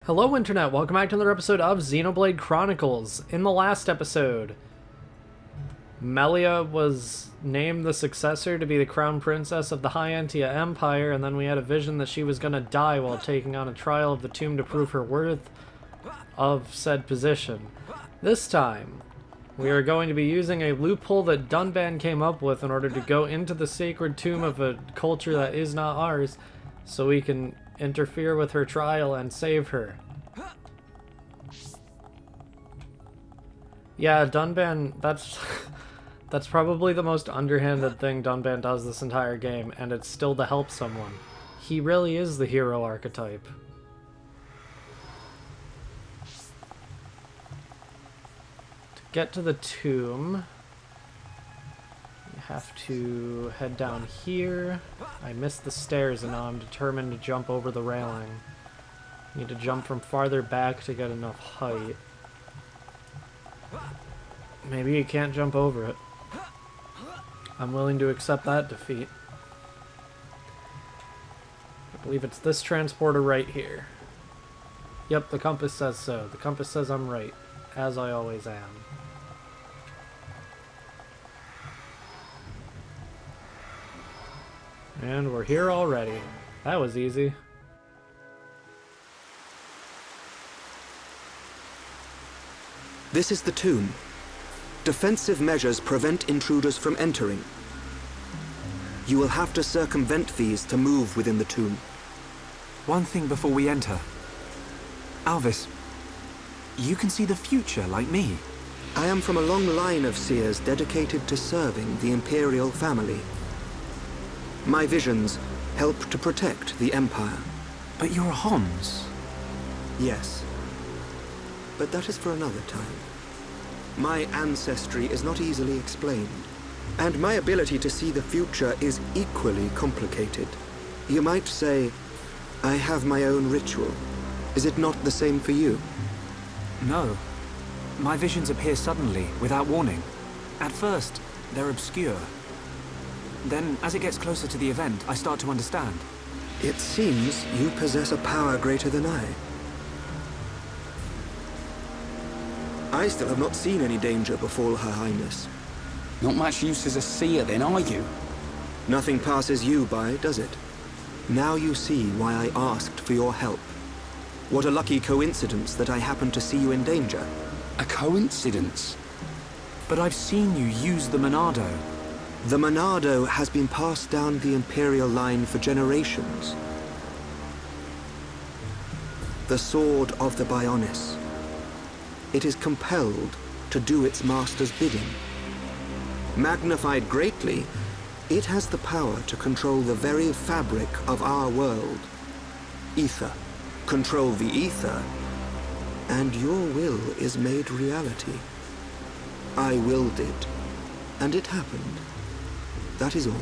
Hello Internet, welcome back to another episode of Xenoblade Chronicles. In the last episode, Melia was named the successor to be the crown princess of the High Entia Empire, and then we had a vision that she was gonna die while taking on a trial of the tomb to prove her worth of said position. This time, we are going to be using a loophole that Dunban came up with in order to go into the sacred tomb of a culture that is not ours, so we can interfere with her trial and save her. Yeah, Dunban, that's probably the most underhanded thing Dunban does this entire game, and it's still to help someone. He really is the hero archetype. To get to the tomb, you have to head down here. I missed the stairs and now I'm determined to jump over the railing. Need to jump from farther back to get enough height. Maybe you can't jump over it. I'm willing to accept that defeat. I believe it's this transporter right here. Yep, the compass says so. The compass says I'm right, as I always am. And we're here already. That was easy. This is the tomb. Defensive measures prevent intruders from entering. You will have to circumvent these to move within the tomb. One thing before we enter. Alvis, you can see the future like me. I am from a long line of seers dedicated to serving the Imperial family. My visions help to protect the Empire. But you're a Homs. Yes. But that is for another time. My ancestry is not easily explained, and my ability to see the future is equally complicated. You might say, I have my own ritual. Is it not the same for you? No. My visions appear suddenly, without warning. At first, they're obscure. Then, as it gets closer to the event, I start to understand. It seems you possess a power greater than I still have not seen any danger befall Her Highness. Not much use as a seer then, are you? Nothing passes you by, does it? Now you see why I asked for your help. What a lucky coincidence that I happened to see you in danger. A coincidence? But I've seen you use the Monado. The Monado has been passed down the Imperial line for generations. The sword of the Bionis. It is compelled to do its master's bidding. Magnified greatly, it has the power to control the very fabric of our world. Ether. Control the ether, and your will is made reality. I willed it, and it happened. That is all.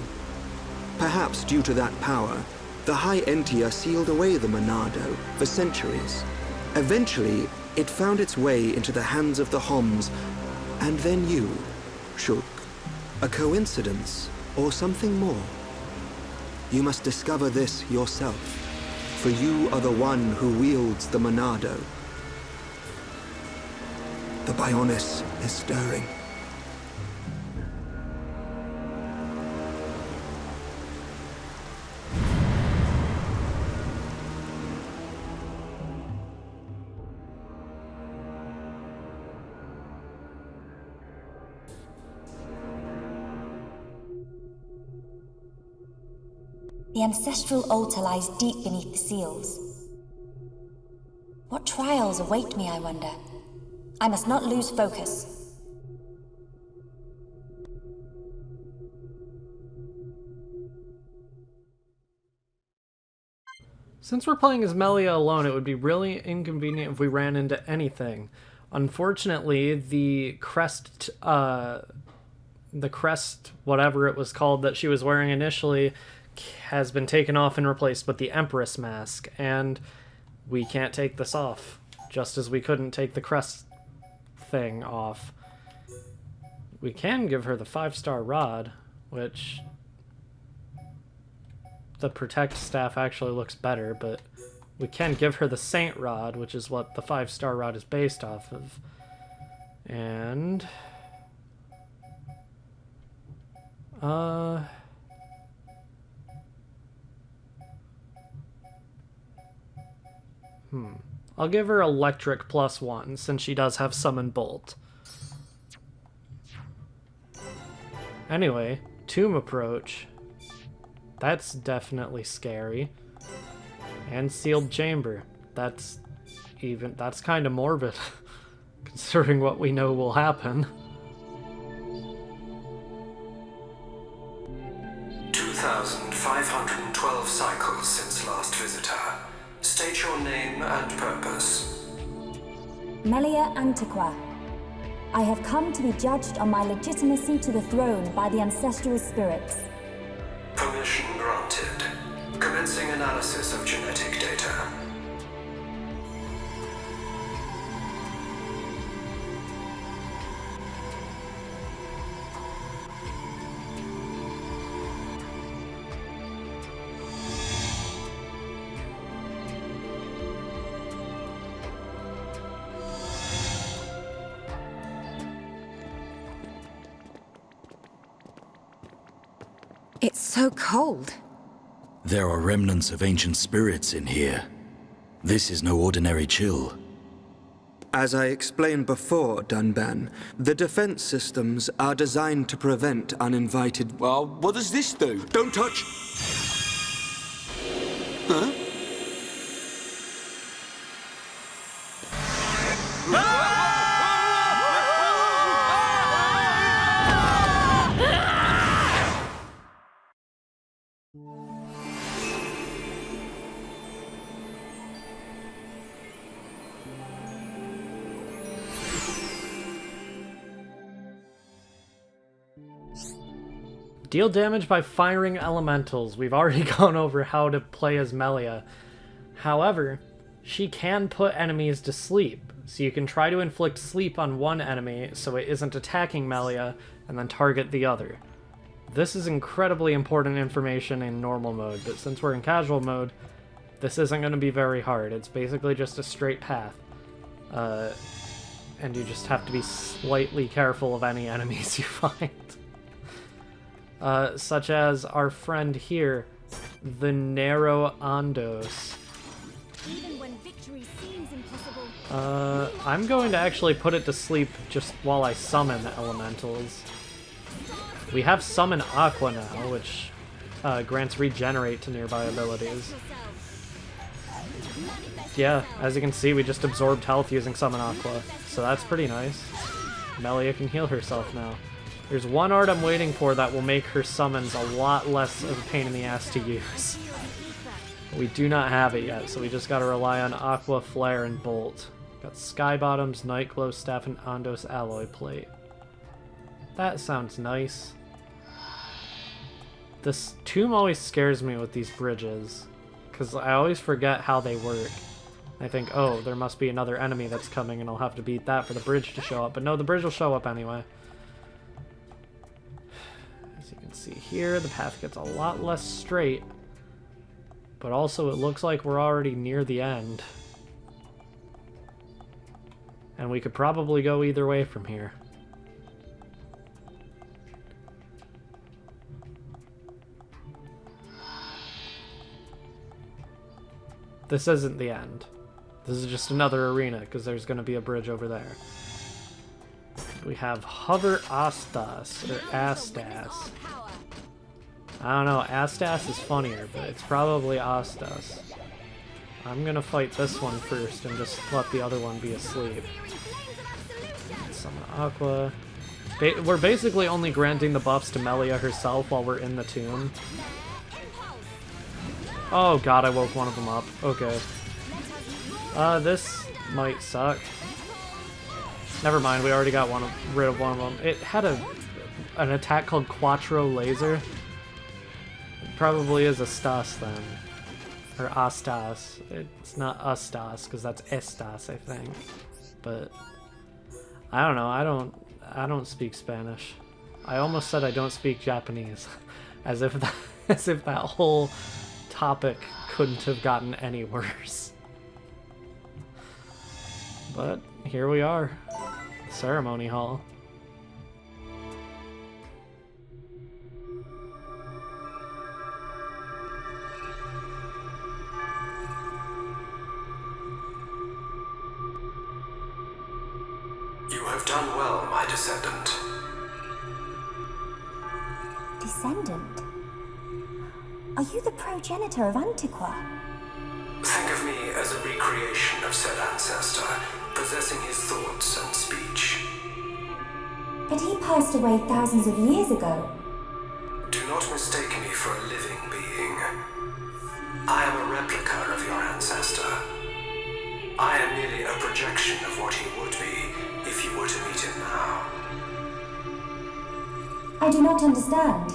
Perhaps due to that power, the High Entia sealed away the Monado for centuries. Eventually, it found its way into the hands of the Homs, and then you, Shulk. A coincidence, or something more? You must discover this yourself, for you are the one who wields the Monado. The Bionis is stirring. The ancestral altar lies deep beneath the seals. What trials await me, I wonder? I must not lose focus. Since we're playing as Melia alone, it would be really inconvenient if we ran into anything. Unfortunately, the crest, whatever it was called that she was wearing initially, has been taken off and replaced with the Empress mask, and we can't take this off, just as we couldn't take the crest thing off. We can give her the 5-star rod, which the Protect staff actually looks better, but We can give her the Saint Rod, which is what the 5-star rod is based off of. And... I'll give her Electric +1, since she does have Summon Bolt. Anyway, Tomb Approach. That's definitely scary. And Sealed Chamber. That's kind of morbid, considering what we know will happen. 2,512 cycles since last visitor. State your name and purpose. Melia Antiqua. I have come to be judged on my legitimacy to the throne by the ancestral spirits. Permission granted. Commencing analysis of genetic data. It's so cold. There are remnants of ancient spirits in here. This is no ordinary chill. As I explained before, Dunban, the defense systems are designed to prevent uninvited... Well, what does this do? Don't touch! Huh? Deal damage by firing elementals. We've already gone over how to play as Melia. However, she can put enemies to sleep. So you can try to inflict sleep on one enemy so it isn't attacking Melia, and then target the other. This is incredibly important information in normal mode, but since we're in casual mode, this isn't going to be very hard. It's basically just a straight path. And you just have to be slightly careful of any enemies you find. Such as our friend here, the Narrow Ondos. Even when victory seems impossible. I'm going to actually put it to sleep just while I summon the elementals. We have Summon Aqua now, which grants regenerate to nearby abilities. Yeah, as you can see, we just absorbed health using Summon Aqua, so that's pretty nice. Melia can heal herself now. There's one art I'm waiting for that will make her summons a lot less of a pain in the ass to use. We do not have it yet, so we just gotta rely on Aqua, Flare, and Bolt. Got Sky Bottoms, Night Glow Staff, and Ondos Alloy Plate. That sounds nice. This tomb always scares me with these bridges, because I always forget how they work. I think, oh, there must be another enemy that's coming and I'll have to beat that for the bridge to show up. But no, the bridge will show up anyway. As you can see here, the path gets a lot less straight. But also it looks like we're already near the end. And we could probably go either way from here. This isn't the end. This is just another arena, because there's going to be a bridge over there. We have Hover Astas, or Astas. I don't know, Astas is funnier, but it's probably Astas. I'm going to fight this one first and just let the other one be asleep. Summon Aqua. We're basically only granting the buffs to Melia herself while we're in the tomb. Oh god, I woke one of them up. Okay. This might suck. Never mind, we already got rid of one of them. It had an attack called Quattro Laser. It probably is Astas then. Or Astas. It's not Astas, because that's Estas, I think. But I don't know, I don't speak Spanish. I almost said I don't speak Japanese. as if that whole topic couldn't have gotten any worse. But here we are. Ceremony Hall. You have done well, my descendant. Descendant? Are you the progenitor of Antiqua? Think of me as a recreation of said ancestor, possessing his thoughts and speech. But he passed away thousands of years ago. Do not mistake me for a living being. I am a replica of your ancestor. I am merely a projection of what he would be if you were to meet him now. I do not understand.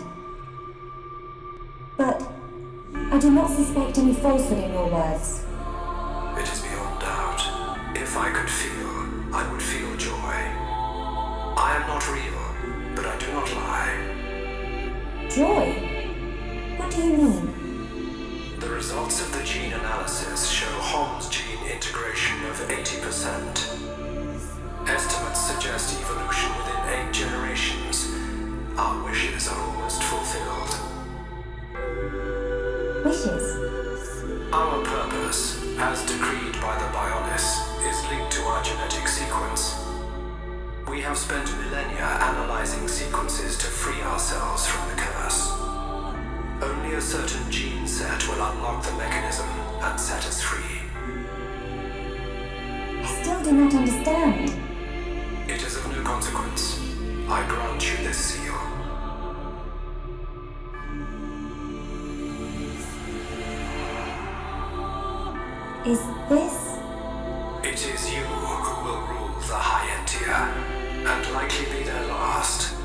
But I do not suspect any falsehood in your words. It is beyond doubt. If I could feel, I would feel joy. I am not real, but I do not lie. Joy? What do you mean? The results of the gene analysis show Hom's gene integration of 80%. Estimates suggest evolution within 8 generations. Our wishes are almost fulfilled. Wishes? Our purpose, as decreed by the Bionis, is linked to our genetic sequence. We have spent millennia analyzing sequences to free ourselves from the curse. Only a certain gene set will unlock the mechanism and set us free. I still do not understand. It is of no consequence. I grant you this seal. Is this? It is you who will rule the High Entia, and likely be their last.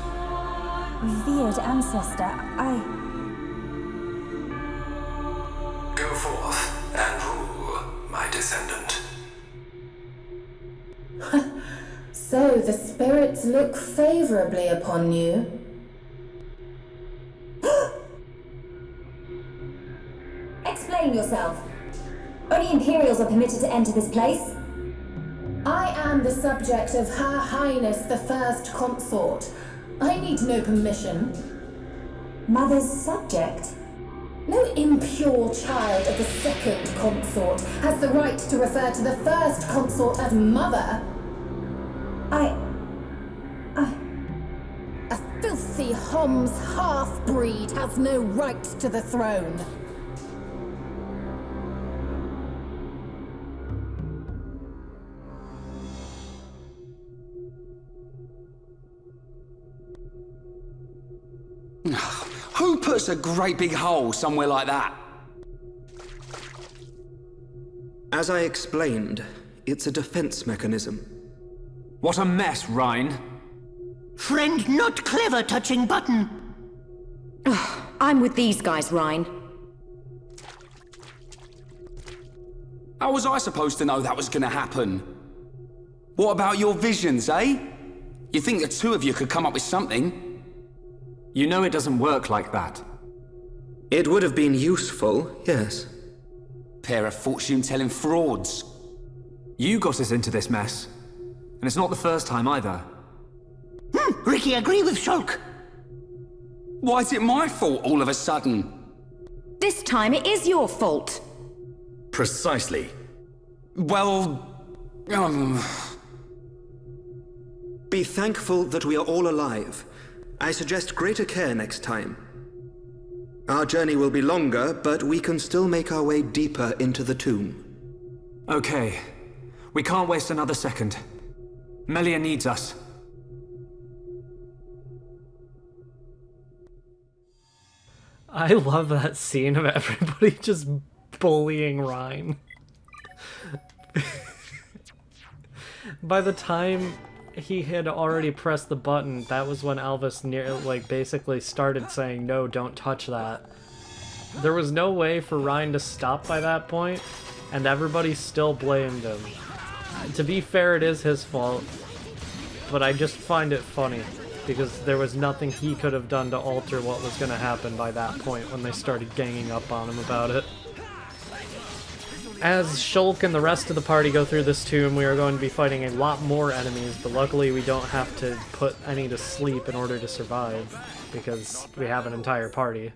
Revered ancestor, Go forth and rule, my descendant. So the spirits look favorably upon you. Explain yourself. Only Imperials are permitted to enter this place. I am the subject of Her Highness the First Consort. I need no permission. Mother's subject? No impure child of the Second Consort has the right to refer to the First Consort as Mother. A filthy Hom's half-breed has no right to the throne. Who puts a great big hole somewhere like that? As I explained, it's a defense mechanism. What a mess, Rhine. Friend not clever touching button. I'm with these guys, Rhine. How was I supposed to know that was gonna happen? What about your visions, eh? You think the two of you could come up with something? You know it doesn't work like that. It would have been useful, yes. Pair of fortune-telling frauds. You got us into this mess. And it's not the first time either. Ricky, agree with Shulk. Why is it my fault all of a sudden? This time it is your fault. Precisely. Well... Be thankful that we are all alive. I suggest greater care next time. Our journey will be longer, but we can still make our way deeper into the tomb. Okay. We can't waste another second. Melia needs us. I love that scene of everybody just bullying Rhine. By the time he had already pressed the button, that was when Elvis basically started saying, no, don't touch that. There was no way for Rhine to stop by that point, and everybody still blamed him. To be fair, it is his fault, but I just find it funny, because there was nothing he could have done to alter what was going to happen by that point when they started ganging up on him about it. as Shulk and the rest of the party go through this tomb, we are going to be fighting a lot more enemies, but luckily we don't have to put any to sleep in order to survive, because we have an entire party.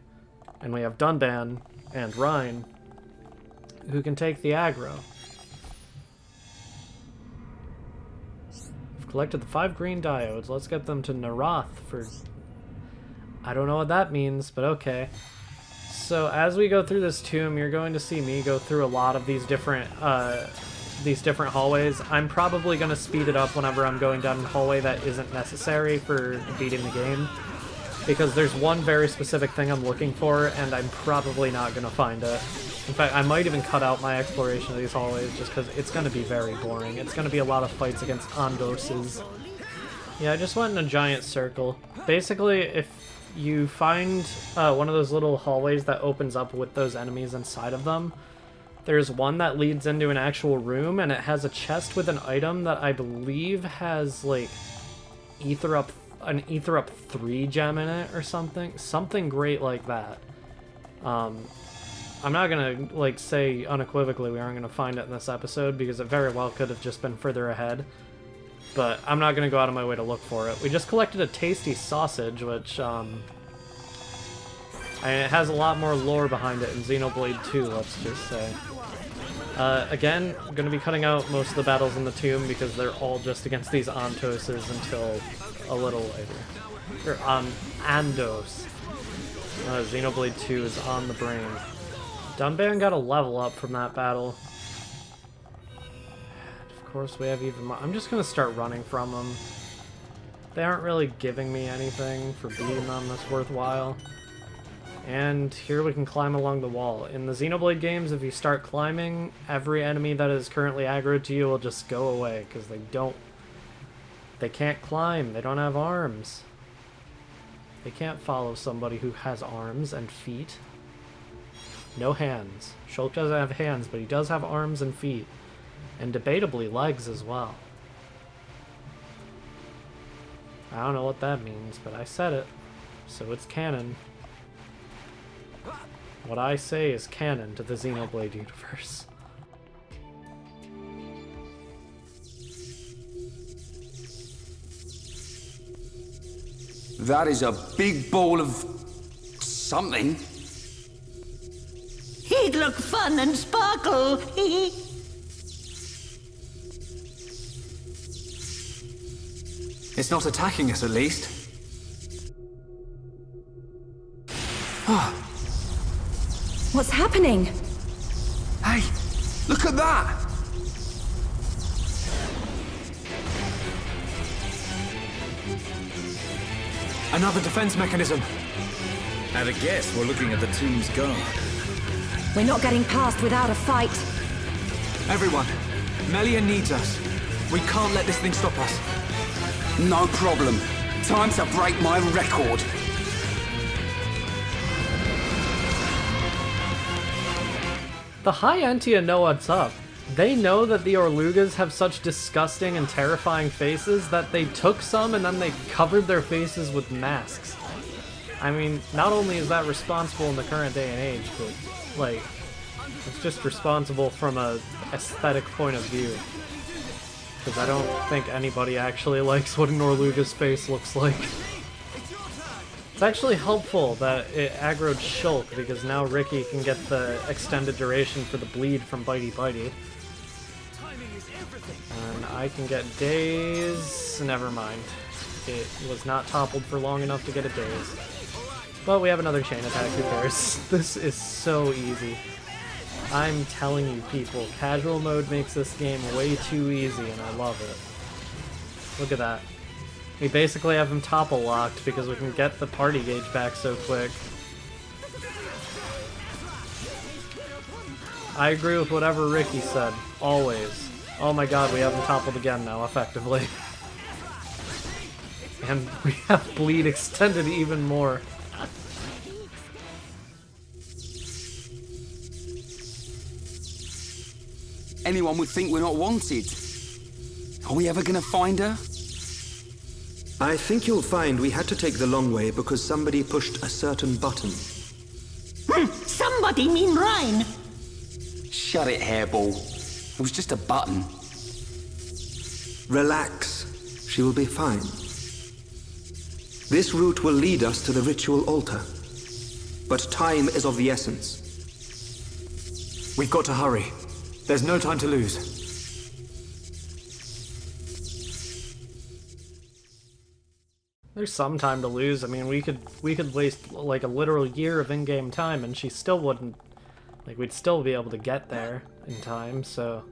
And we have Dunban and Rhine, who can take the aggro. We've collected the 5 green diodes. Let's get them to Narath for... I don't know what that means, but okay. So as we go through this tomb, you're going to see me go through a lot of these different hallways. I'm probably going to speed it up whenever I'm going down a hallway that isn't necessary for beating the game, because there's one very specific thing I'm looking for, and I'm probably not going to find it. In fact, I might even cut out my exploration of these hallways just because it's going to be very boring. It's going to be a lot of fights against Andoses. Yeah, I just went in a giant circle. Basically, if you find one of those little hallways that opens up with those enemies inside of them, there's one that leads into an actual room, and it has a chest with an item that I believe has, like, an Ether Up 3 gem in it or something. Something great like that. I'm not gonna, like, say unequivocally we aren't gonna find it in this episode, because it very well could have just been further ahead. But I'm not gonna go out of my way to look for it. We just collected a tasty sausage, which, and it has a lot more lore behind it in Xenoblade 2, let's just say. Again, I'm gonna be cutting out most of the battles in the tomb, because they're all just against these Antoses until a little later. Or, Andos. Xenoblade 2 is on the brain. Dunban got a level up from that battle. Of course, we have even more. I'm just gonna start running from them. They aren't really giving me anything for beating them that's worthwhile. And here we can climb along the wall. In the Xenoblade games, if you start climbing, every enemy that is currently aggroed to you will just go away, because they can't climb, they don't have arms. They can't follow somebody who has arms and feet. No hands. Shulk doesn't have hands, but he does have arms and feet. And debatably legs as well. I don't know what that means, but I said it. So it's canon. What I say is canon to the Xenoblade universe. That is a big ball of... something. He'd look fun and sparkle. It's not attacking us, at least. What's happening? Hey, look at that! Another defense mechanism. At a guess, we're looking at the tomb's guard. We're not getting past without a fight. Everyone, Melia needs us. We can't let this thing stop us. No problem. Time to break my record. The High Entia know what's up. They know that the Orlugas have such disgusting and terrifying faces that they took some and then they covered their faces with masks. I mean, not only is that responsible in the current day and age, but, like, it's just responsible from a aesthetic point of view. Because I don't think anybody actually likes what an Orluga's face looks like. It's actually helpful that it aggroed Shulk, because now Ricky can get the extended duration for the bleed from Bitey Bitey. And I can get Daze... Never mind. It was not toppled for long enough to get a Daze. But we have another chain attack, who cares? This is so easy. I'm telling you people, casual mode makes this game way too easy, and I love it. Look at that. We basically have him topple locked because we can get the party gauge back so quick. I agree with whatever Ricky said, always. Oh my god, we have him toppled again now, effectively. And we have bleed extended even more. Anyone would think we're not wanted. Are we ever gonna find her? I think you'll find we had to take the long way because somebody pushed a certain button. Somebody mean Rhine. Shut it, hairball. It was just a button. Relax. She will be fine. This route will lead us to the ritual altar. But time is of the essence. We've got to hurry. There's no time to lose. There's some time to lose. I mean, we could waste like a literal year of in-game time and she still wouldn't, like, we'd still be able to get there in time, so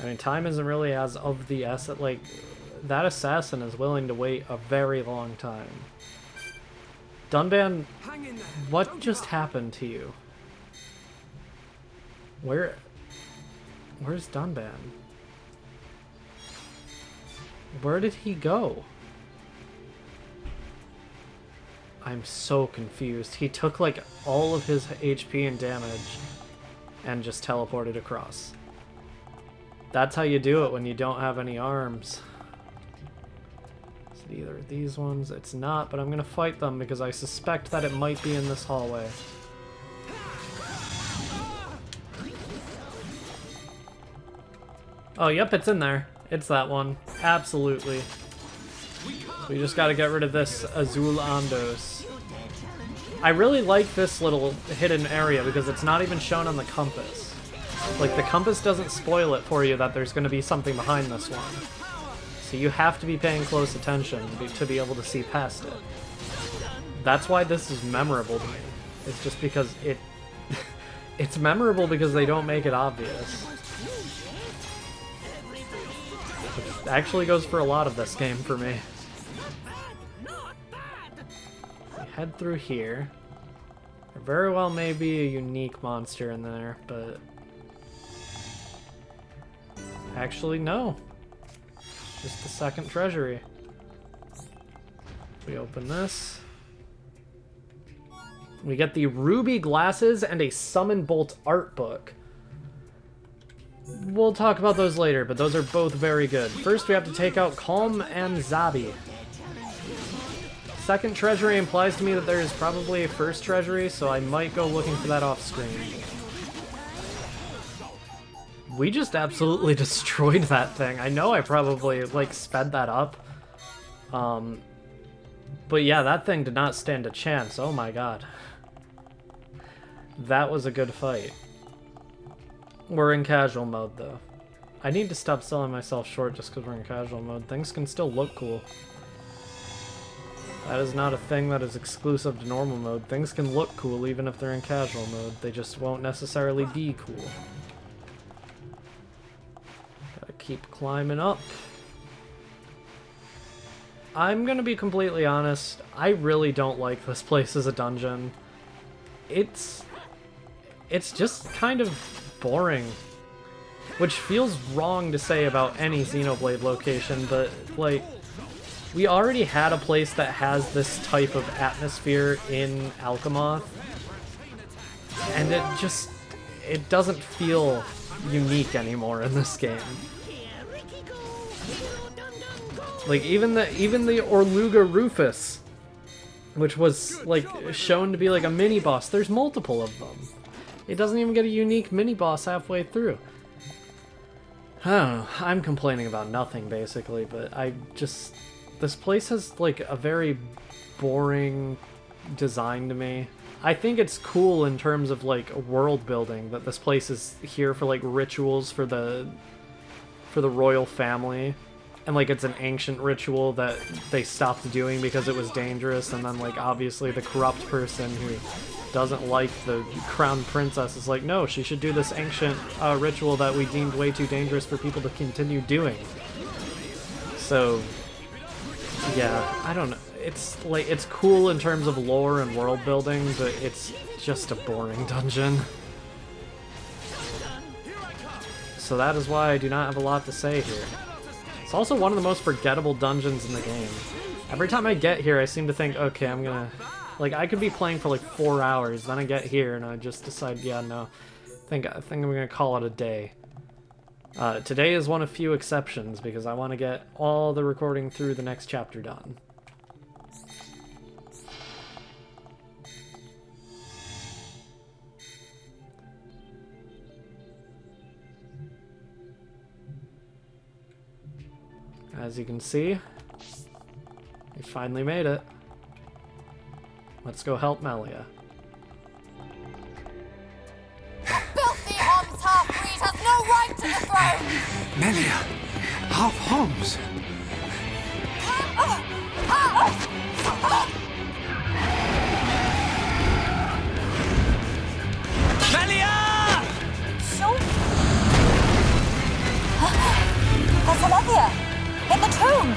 I mean, time isn't really as of the essence. Like, that assassin is willing to wait a very long time. Dunban, what just happened to you? Where's Dunban? Where did he go? I'm so confused. He took like all of his HP and damage and just teleported across. That's how you do it when you don't have any arms. Is it either of these ones? It's not, but I'm gonna fight them because I suspect that it might be in this hallway. Oh, yep, it's in there. It's that one. Absolutely. We just gotta get rid of this Azul Andos. I really like this little hidden area because it's not even shown on the compass. Like, the compass doesn't spoil it for you that there's gonna be something behind this one. So you have to be paying close attention to be able to see past it. That's why this is memorable to me. It's just because it... it's memorable because they don't make it obvious. Which actually goes for a lot of this game for me. We head through here. There very well may be a unique monster in there, but... actually, no. Just the second treasury. We open this. We get the ruby glasses and a summon bolt art book. We'll talk about those later, but those are both very good. First, we have to take out Calm and Zabi. Second treasury implies to me that there is probably a first treasury, so I might go looking for that off screen. We just absolutely destroyed that thing. I know I probably, like, sped that up. But yeah, that thing did not stand a chance. Oh my god. That was a good fight. We're in casual mode, though. I need to stop selling myself short just because we're in casual mode. Things can still look cool. That is not a thing that is exclusive to normal mode. Things can look cool even if they're in casual mode. They just won't necessarily be cool. Gotta keep climbing up. I'm gonna be completely honest. I really don't like this place as a dungeon. It's just kind of boring. Which feels wrong to say about any Xenoblade location, but, like, we already had a place that has this type of atmosphere in Alchemoth, and it doesn't feel unique anymore in this game. Like, even the Orluga Rufus, which was, like, shown to be like a mini-boss, there's multiple of them. It doesn't even get a unique mini-boss halfway through. I don't know, I'm complaining about nothing, basically, but this place has, like, a very boring design to me. I think it's cool in terms of, like, world building, that this place is here for, like, rituals for the royal family. And, like, it's an ancient ritual that they stopped doing because it was dangerous, and then, like, obviously the corrupt person who doesn't like the crown princess is like, no, she should do this ancient ritual that we deemed way too dangerous for people to continue doing. So, yeah, I don't know. It's, like, it's cool in terms of lore and world building, but it's just a boring dungeon. So that is why I do not have a lot to say here. It's also one of the most forgettable dungeons in the game. Every time I get here, I seem to think, okay, I'm gonna... Like, I could be playing for like 4 hours, then I get here and I just decide, yeah, no. I think I'm gonna call it a day. Today is one of few exceptions because I want to get all the recording through the next chapter done. As you can see, we finally made it. Let's go help Melia. Filthy Homs half-breed has no right to the throne! Melia! Half Homs! Melia! So? That's Olivia! In the tomb!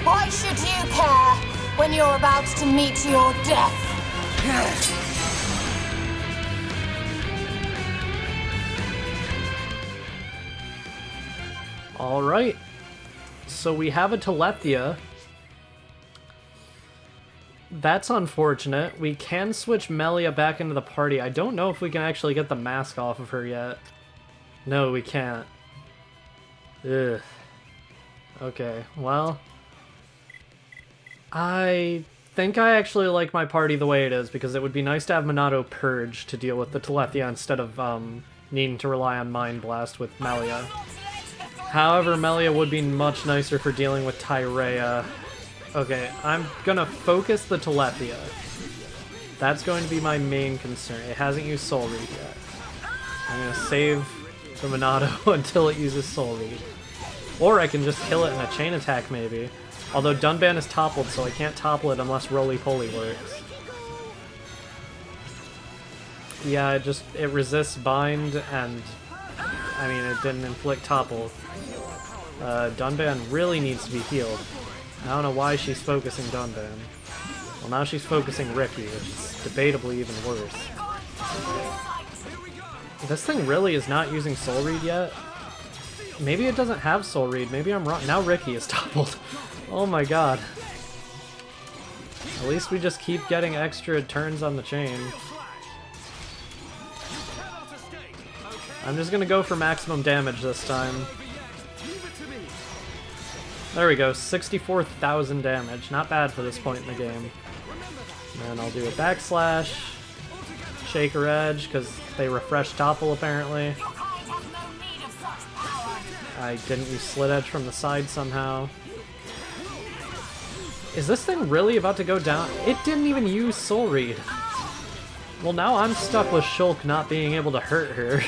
Why should you care when you're about to meet your death? Alright. So we have a Telethia. That's unfortunate. We can switch Melia back into the party. I don't know if we can actually get the mask off of her yet. No, we can't. Ugh. Okay, well... I think I actually like my party the way it is, because it would be nice to have Monado Purge to deal with the Telethia instead of needing to rely on Mind Blast with Melia. However, Melia would be much nicer for dealing with Tyrea. Okay, I'm gonna focus the Telethia. That's going to be my main concern. It hasn't used Soul Read yet. I'm gonna save the Monado until it uses Soul Read. Or I can just kill it in a chain attack, maybe. Although Dunban is toppled, so I can't topple it unless Roly-Poly works. Yeah, it resists Bind, and... I mean, it didn't inflict topple. Dunban really needs to be healed. I don't know why she's focusing Dunban. Well, now she's focusing Ricky, which is debatably even worse. This thing really is not using Soul Read yet? Maybe it doesn't have Soul Read. Maybe I'm wrong. Now Ricky is toppled. Oh my god. At least we just keep getting extra turns on the chain. I'm just gonna go for maximum damage this time. There we go, 64,000 damage. Not bad for this point in the game. And I'll do a backslash, Shaker Edge, because they refreshed Topple apparently. I didn't use Slit Edge from the side somehow. Is this thing really about to go down? It didn't even use Soul Read. Well, now I'm stuck with Shulk not being able to hurt her.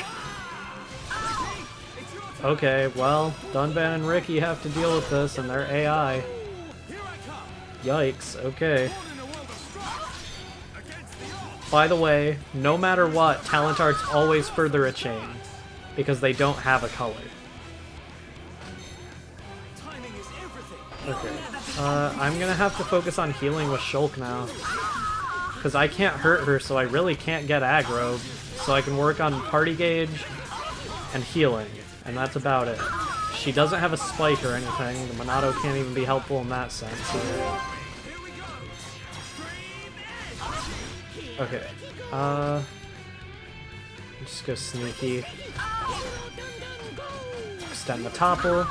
Okay, well, Dunban and Ricky have to deal with this, and they're AI. Yikes, okay. By the way, no matter what, Talent Arts always further a chain, because they don't have a color. Okay, I'm gonna have to focus on healing with Shulk now. Because I can't hurt her, so I really can't get aggro, so I can work on party gauge and healing. And that's about it. She doesn't have a spike or anything. The Monado can't even be helpful in that sense here. Okay. Just go sneaky. Extend the topple.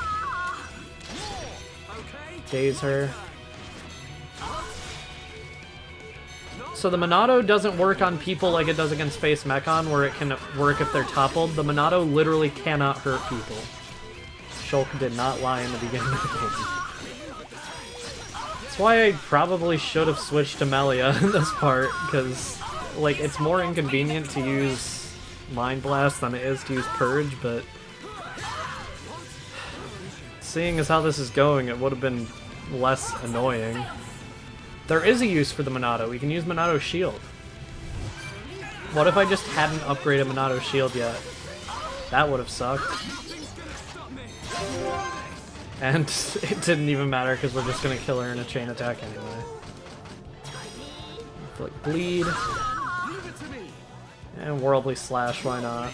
Daze her. So the Monado doesn't work on people like it does against Face Mechon, where it can work if they're toppled. The Monado literally cannot hurt people. Shulk did not lie in the beginning of the game. That's why I probably should have switched to Melia in this part, because like it's more inconvenient to use Mind Blast than it is to use Purge, but seeing as how this is going, it would have been less annoying. There is a use for the Monado. We can use Monado Shield. What if I just hadn't upgraded Monado Shield yet? That would have sucked. And it didn't even matter because we're just going to kill her in a chain attack anyway. Like bleed. And Worldly Slash, why not?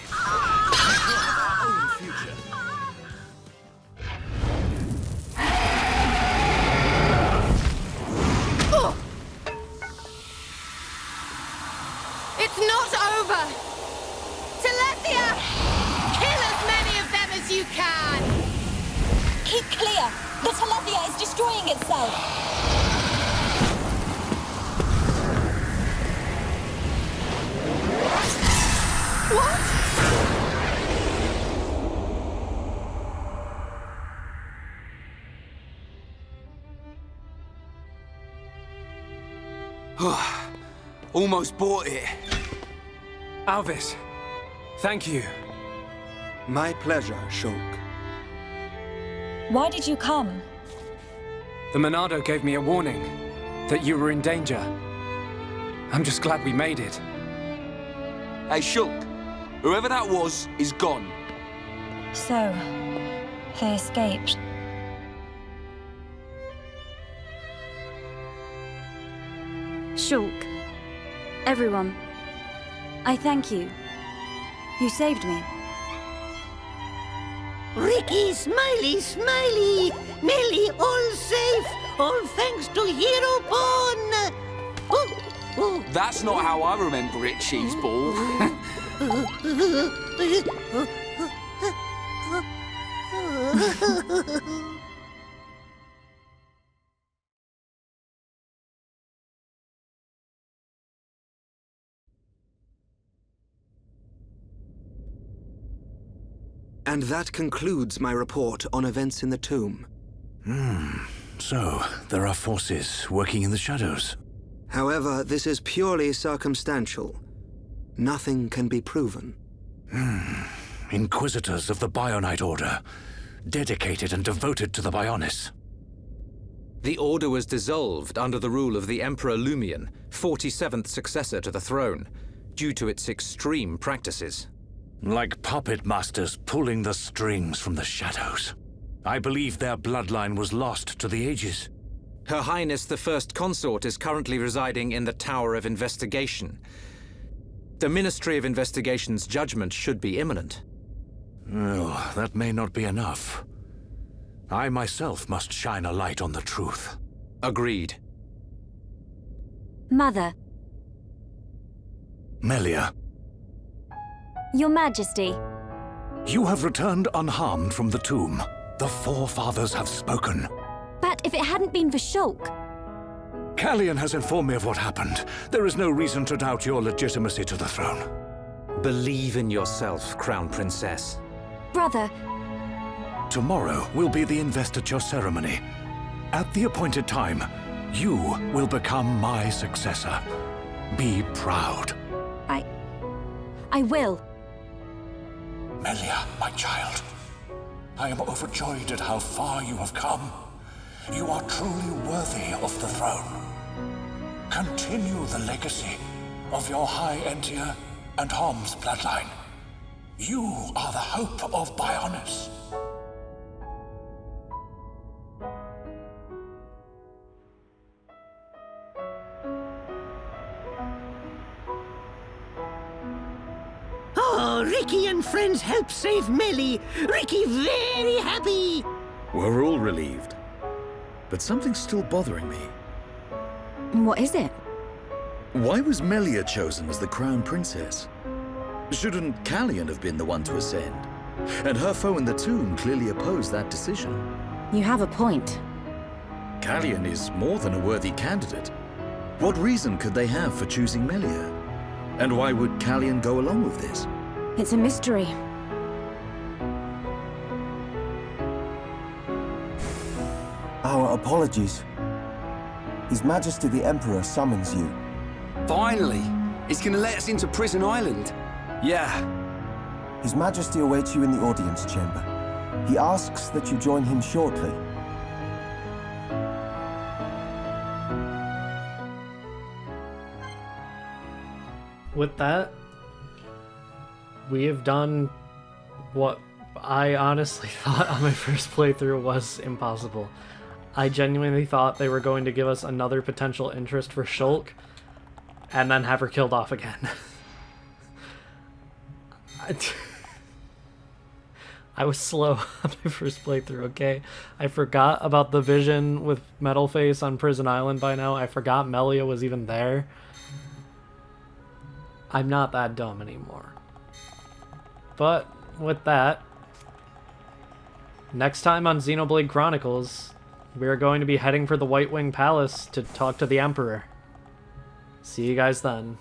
It's not over! Telethia! Kill as many of them as you can! Keep clear! The Telethia is destroying itself! What? Almost bought it. Alvis, thank you. My pleasure, Shulk. Why did you come? The Monado gave me a warning that you were in danger. I'm just glad we made it. Hey, Shulk. Whoever that was is gone. So, they escaped. Shulk. Everyone. I thank you. You saved me. Ricky, Smiley, Smiley! Nelly, all safe! All thanks to Hero Pawn! Oh. That's not how I remember it, Cheeseball. And that concludes my report on events in the tomb. So, there are forces working in the shadows. However, this is purely circumstantial. Nothing can be proven. Inquisitors of the Bionite Order, dedicated and devoted to the Bionis. The Order was dissolved under the rule of the Emperor Lumion, 47th successor to the throne, due to its extreme practices. Like puppet masters pulling the strings from the shadows. I believe their bloodline was lost to the ages. Her Highness the First Consort is currently residing in the Tower of Investigation. The Ministry of Investigation's judgment should be imminent. Well, that may not be enough. I myself must shine a light on the truth. Agreed. Mother. Melia. Your Majesty. You have returned unharmed from the tomb. The forefathers have spoken. But if it hadn't been for Shulk... Callian has informed me of what happened. There is no reason to doubt your legitimacy to the throne. Believe in yourself, Crown Princess. Brother... Tomorrow will be the investiture ceremony. At the appointed time, you will become my successor. Be proud. I will. Melia, my child. I am overjoyed at how far you have come. You are truly worthy of the throne. Continue the legacy of your High Entia and Hom's bloodline. You are the hope of Bionis. Oh, Ricky and friends helped save Melly. Ricky very happy. We're all relieved. But something's still bothering me. What is it? Why was Melia chosen as the Crown Princess? Shouldn't Callian have been the one to ascend? And her foe in the tomb clearly opposed that decision. You have a point. Callian is more than a worthy candidate. What reason could they have for choosing Melia? And why would Callian go along with this? It's a mystery. Our apologies. His Majesty the Emperor summons you. Finally! He's gonna let us into Prison Island. Yeah. His Majesty awaits you in the audience chamber. He asks that you join him shortly. With that, we have done what I honestly thought on my first playthrough was impossible. I genuinely thought they were going to give us another potential interest for Shulk, and then have her killed off again. I was slow on my first playthrough, okay? I forgot about the vision with Metalface on Prison Island by now. I forgot Melia was even there. I'm not that dumb anymore. But with that, next time on Xenoblade Chronicles, we're going to be heading for the White Wing Palace to talk to the Emperor. See you guys then.